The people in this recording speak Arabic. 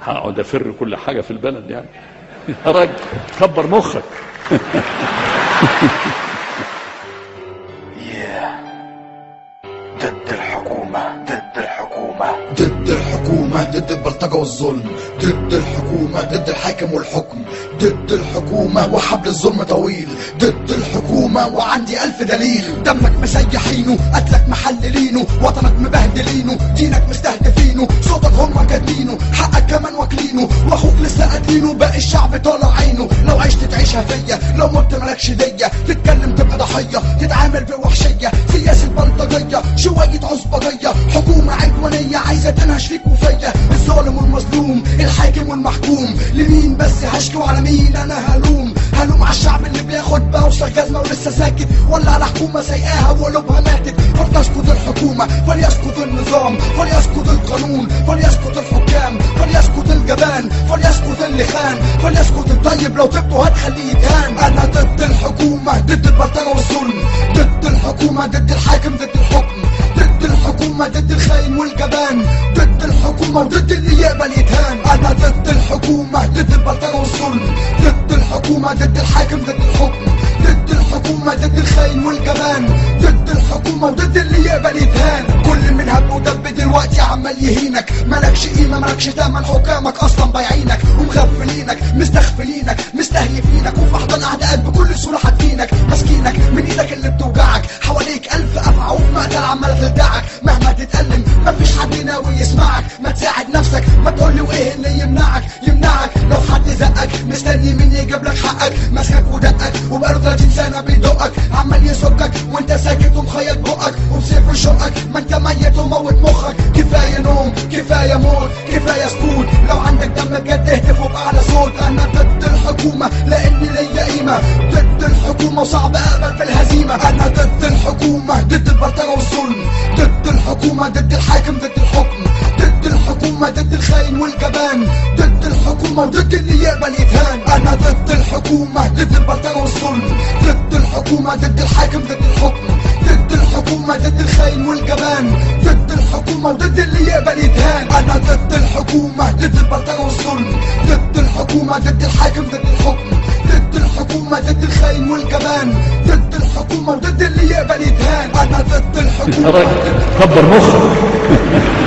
هقعد افر كل حاجه في البلد يعني. يا راجل كبر مخك. ضد الحكومة، ضد الحكومة، ضد الحكومة، ضد البلطجة والظلم، ضد الحكومة، ضد الحاكم والحكم، ضد الحكومة وحبل الظلم طويل، ضد الحكومة وعندي 1000 دليل. دمك مسيحينه، قتلك محللينه، وطنك مبهدلينه، دينك مستهدفينه، صوتك هم كاتبينه، حقك كمان واكلينه، واخوك لسه قاتلينه، باقي الشعب طالع عينه. لو عشت تعيشها فيا، لو مت مالكش دية، تتكلم تبقى ضحية، تتعامل بوحشية، سياسة بلطجية، شوية عصبجية، حكومة عدوانية عايزة تنهش فيك وفيا. الظالم والمظلوم، الحاكم والمحكوم، لمين بس هشكي وعلى مين انا هلوم؟ هلوم على الشعب اللي بياخد بوصة جزمة ولسه ساكت، ولا على حكومة سايقاها وقلوبها ماتت؟ فلتسقط الحكومة، فليسقط النظام، فليسقط القانون، فليسقط الحكام، فليسقط الجبان، فليسقط اللي خان، فليسقط الطيب لو تبته هتخليه يتهان. انا ضد الحكومة، ضد البلطجة والظلم، ضد الحكومة، ضد الحاكم، ضد الحكم، ضد الحكومة، ضد الخاين والجبان، ضد الحكومة وضد اللي يقبل يتهان. انا ضد الحكومة، ضد البلطجة والظلم، ضد الحكومة، ضد الحاكم، ضد الحكم، ضد الحكومة، ضد الخاين والجبان، ضد الحكومة وضد اللي يقبل يتهان. كل من هب ودب دلوقتي عمال يهينك، مالكش قيمة مالكش تمن، حكامك اصلا بايعينك ومغفلينك، مستغفلينك، مستهيفينك، وفي احضان اعدائك بكل سهولة حاطينك، ماسكينك من ايدك اللي بتوجعك، حواليك 1000 افعى ومقتل عمالة تلدعك. مهما تتألم مفيش حد ناوي يسمعك، ما تساعد نفسك، ما تقولي وايه اللي يمنعك؟ لو حد زقك مستني مين يجيب لك حقك، ماسكك ودقك وبقاله 30 سنة بيدقك، عمال يسكك وانت ساكت ومخيط بقك، وبسيف شقك ما انت ميت وموت مخك. كفاية نوم، كفاية موت، كفاية سكوت، لو عندك دم بجد اهتف وبأعلى صوت. انا ضد الحكومة لاني ليا قيمة، ضد الحكومة وصعب اقبل في الهزيمة. انا ضد الحكومة، ضد البلطجة والظلم، ضد الحكومة، ضد الحاكم، ضد الحكم، ضد الحكومة، ضد الخاين والجبان، ضد الحكومة وضد اللي يقبل يتهان. انا ضد الحكومة، ضد البلطجة والظلم، ضد الحكومة، ضد الحاكم، ضد الحكم، ضد الحكومة، ضد الخاين والجبان، ضد الحكومة وضد اللي يقبل يتهان. انا ضد الحكومة، ضد البلطجة والظلم، ضد الحكومة، ضد الحاكم، ضد الحكم، ضد الحكومة، ضد الخاين والجبان، ضد الحكومة وضد اللي يقبل يتهان. انا ضد الحكومة. يا راجل كبر مخك.